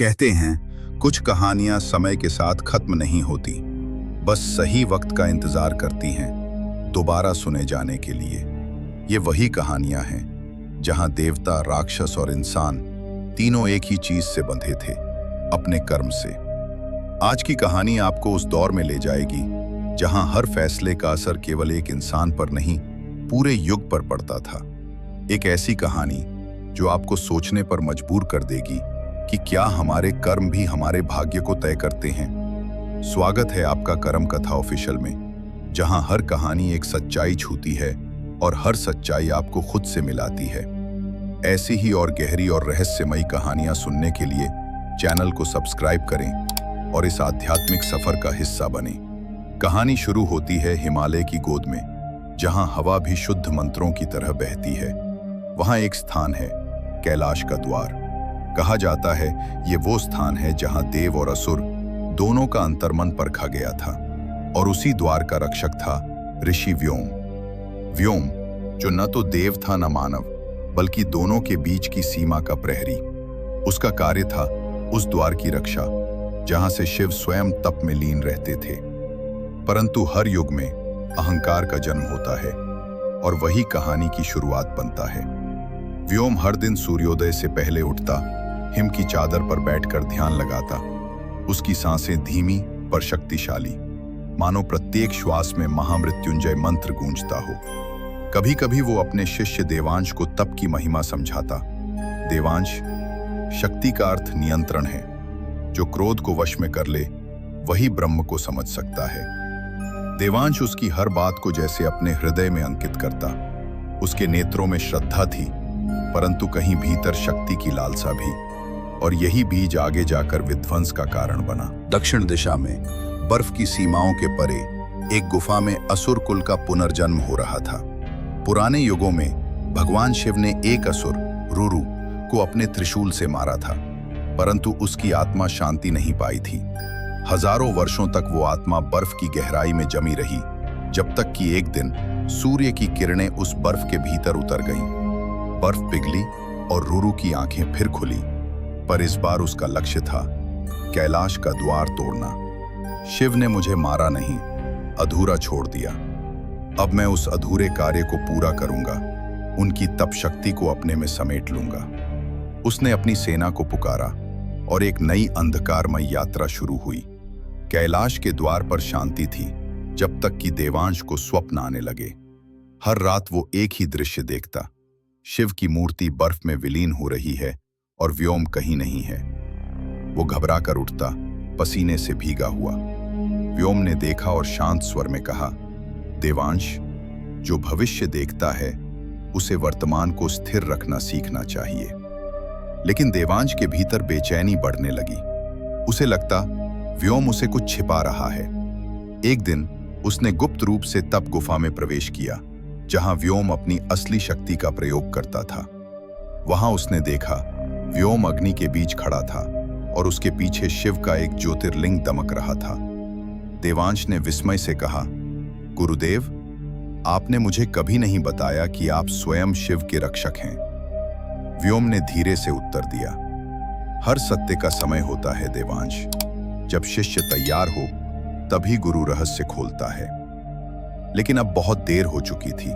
कहते हैं कुछ कहानियां समय के साथ खत्म नहीं होती, बस सही वक्त का इंतजार करती हैं दोबारा सुने जाने के लिए। ये वही कहानियां हैं जहां देवता, राक्षस और इंसान तीनों एक ही चीज से बंधे थे, अपने कर्म से। आज की कहानी आपको उस दौर में ले जाएगी जहां हर फैसले का असर केवल एक इंसान पर नहीं, पूरे युग पर पड़ता था। एक ऐसी कहानी जो आपको सोचने पर मजबूर कर देगी कि क्या हमारे कर्म भी हमारे भाग्य को तय करते हैं। स्वागत है आपका कर्म कथा ऑफिशियल में, जहां हर कहानी एक सच्चाई छूती है और हर सच्चाई आपको खुद से मिलाती है। ऐसी ही और गहरी और रहस्यमयी कहानियां सुनने के लिए चैनल को सब्सक्राइब करें और इस आध्यात्मिक सफर का हिस्सा बने। कहानी शुरू होती है हिमालय की गोद में, जहां हवा भी शुद्ध मंत्रों की तरह बहती है। वहां एक स्थान है, कैलाश का द्वार। कहा जाता है ये वो स्थान है जहां देव और असुर दोनों का अंतर्मन परखा गया था, और उसी द्वार का रक्षक था ऋषि व्योम। व्योम जो न तो देव था न मानव, बल्कि दोनों के बीच की सीमा का प्रहरी। उसका कार्य था उस द्वार की रक्षा जहां से शिव स्वयं तप में लीन रहते थे। परंतु हर युग में अहंकार का जन्म होता है और वही कहानी की शुरुआत बनता है। व्योम हर दिन सूर्योदय से पहले उठता, हिम की चादर पर बैठकर ध्यान लगाता। उसकी सांसें धीमी पर शक्तिशाली, मानो प्रत्येक श्वास में महामृत्युंजय मंत्र गूंजता हो। कभी कभी वो अपने शिष्य देवांश को तप की महिमा समझाता। देवांश, शक्ति का अर्थ नियंत्रण है। जो क्रोध को वश में कर ले वही ब्रह्म को समझ सकता है। देवांश उसकी हर बात को जैसे अपने हृदय में अंकित करता। उसके नेत्रों में श्रद्धा थी, परंतु कहीं भीतर शक्ति की लालसा भी, और यही बीज आगे जाकर विध्वंस का कारण बना। दक्षिण दिशा में बर्फ की सीमाओं के परे एक गुफा में असुर कुल का पुनर्जन्म हो रहा था। पुराने युगों में भगवान शिव ने एक असुर रुरु को अपने त्रिशूल से मारा था, परंतु उसकी आत्मा शांति नहीं पाई थी। हजारों वर्षों तक वो आत्मा बर्फ की गहराई में जमी रही, जब तक कि एक दिन सूर्य की किरणें उस बर्फ के भीतर उतर गईं। बर्फ पिघली और रुरु की आंखें फिर खुली, पर इस बार उसका लक्ष्य था कैलाश का द्वार तोड़ना। शिव ने मुझे मारा नहीं, अधूरा छोड़ दिया। अब मैं उस अधूरे कार्य को पूरा करूंगा, उनकी तप शक्ति को अपने में समेट लूंगा। उसने अपनी सेना को पुकारा और एक नई अंधकारमय यात्रा शुरू हुई। कैलाश के द्वार पर शांति थी, जब तक कि देवांश को स्वप्न आने लगे। हर रात वो एक ही दृश्य देखता, शिव की मूर्ति बर्फ में विलीन हो रही है और व्योम कहीं नहीं है। वो घबरा कर उठता, पसीने से भीगा हुआ। व्योम ने देखा और शांत स्वर में कहा, देवांश, जो भविष्य देखता है उसे वर्तमान को स्थिर रखना सीखना चाहिए। लेकिन देवांश के भीतर बेचैनी बढ़ने लगी। उसे लगता व्योम उसे कुछ छिपा रहा है। एक दिन उसने गुप्त रूप से तप गुफा में प्रवेश किया, जहां व्योम अपनी असली शक्ति का प्रयोग करता था। वहां उसने देखा व्योम अग्नि के बीच खड़ा था और उसके पीछे शिव का एक ज्योतिर्लिंग दमक रहा था। देवांश ने विस्मय से कहा, गुरुदेव, आपने मुझे कभी नहीं बताया कि आप स्वयं शिव के रक्षक हैं। व्योम ने धीरे से उत्तर दिया, हर सत्य का समय होता है देवांश। जब शिष्य तैयार हो तभी गुरु रहस्य खोलता है। लेकिन अब बहुत देर हो चुकी थी,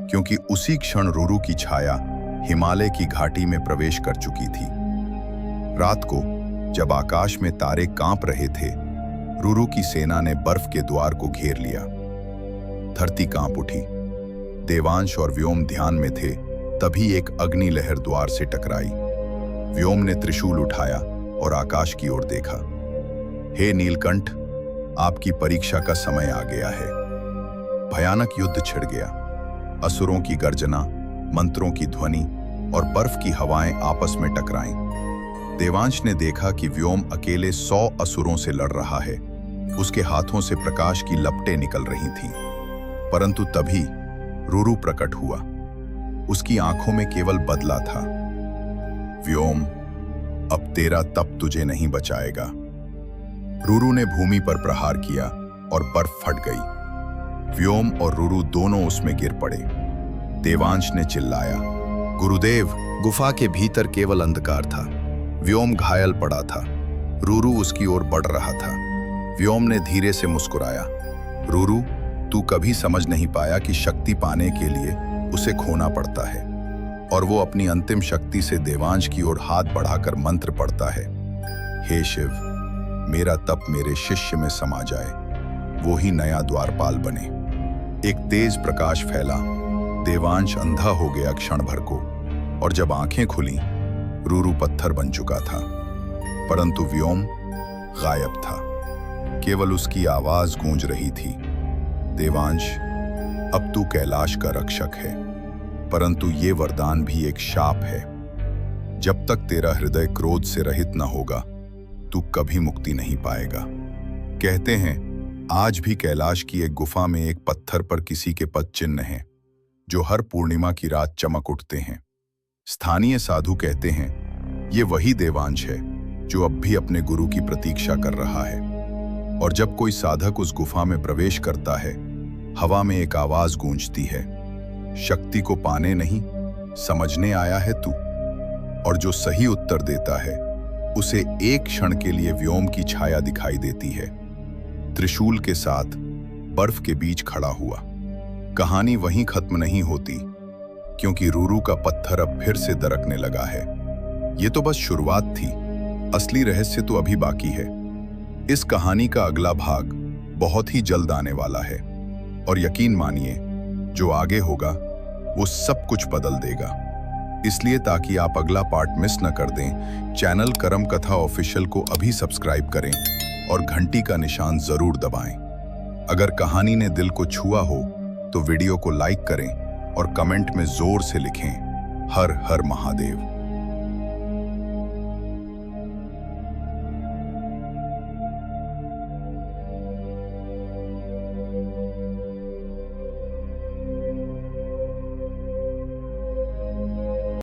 क्योंकि उसी क्षण रुरु की छाया हिमालय की घाटी में प्रवेश कर चुकी थी। रात को जब आकाश में तारे कांप रहे थे, रुरु की सेना ने बर्फ के द्वार को घेर लिया। धरती कांप उठी। देवांश और व्योम ध्यान में थे, तभी एक अग्नि लहर द्वार से टकराई। व्योम ने त्रिशूल उठाया और आकाश की ओर देखा। हे नीलकंठ, आपकी परीक्षा का समय आ गया है। भयानक युद्ध छिड़ गया। असुरों की गर्जना, मंत्रों की ध्वनि और बर्फ की हवाएं आपस में टकराईं। देवांश ने देखा कि व्योम अकेले 100 असुरों से लड़ रहा है। उसके हाथों से प्रकाश की लपटें निकल रही थीं। परंतु तभी रुरु प्रकट हुआ। उसकी आंखों में केवल बदला था। व्योम, अब तेरा तप तुझे नहीं बचाएगा। रुरु ने भूमि पर प्रहार किया और बर्फ फट गई। व्योम और रुरु दोनों उसमें गिर पड़े। देवांश ने चिल्लाया, गुरुदेव, गुफा के भीतर केवल अंधकार था। व्योम घायल पड़ा था। रूरू उसकी ओर बढ़ रहा था। व्योम ने धीरे से मुस्कुराया। रूरू, तू कभी समझ नहीं पाया कि शक्ति पाने के लिए उसे खोना पड़ता है। और वो अपनी अंतिम शक्ति से देवांश की ओर हाथ बढ़ाकर मंत्र पढ़ता है। हे शिव, मेरा तप मेरे शिष्य में समा जाए, वो ही नया द्वारपाल बने। एक तेज प्रकाश फैला। देवांश अंधा हो गया क्षण भर को, और जब आंखें खुली, रूरू पत्थर बन चुका था, परंतु व्योम गायब था। केवल उसकी आवाज गूंज रही थी। देवांश, अब तू कैलाश का रक्षक है, परंतु ये वरदान भी एक शाप है। जब तक तेरा हृदय क्रोध से रहित न होगा, तू कभी मुक्ति नहीं पाएगा। कहते हैं आज भी कैलाश की एक गुफा में एक पत्थर पर किसी के पद चिन्ह हैं, जो हर पूर्णिमा की रात चमक उठते हैं। स्थानीय साधु कहते हैं ये वही देवांश है जो अब भी अपने गुरु की प्रतीक्षा कर रहा है। और जब कोई साधक उस गुफा में प्रवेश करता है, हवा में एक आवाज गूंजती है, शक्ति को पाने नहीं, समझने आया है तू। और जो सही उत्तर देता है, उसे एक क्षण के लिए व्योम की छाया दिखाई देती है, त्रिशूल के साथ बर्फ के बीच खड़ा हुआ। कहानी वहीं खत्म नहीं होती, क्योंकि रूरू का पत्थर अब फिर से दरकने लगा है। ये तो बस शुरुआत थी, असली रहस्य तो अभी बाकी है। इस कहानी का अगला भाग बहुत ही जल्द आने वाला है, और यकीन मानिए जो आगे होगा वो सब कुछ बदल देगा। इसलिए ताकि आप अगला पार्ट मिस न कर दें, चैनल करम कथा ऑफिशियल को अभी सब्सक्राइब करें और घंटी का निशान जरूर दबाएं। अगर कहानी ने दिल को छुआ हो तो वीडियो को लाइक करें और कमेंट में जोर से लिखें, हर हर महादेव।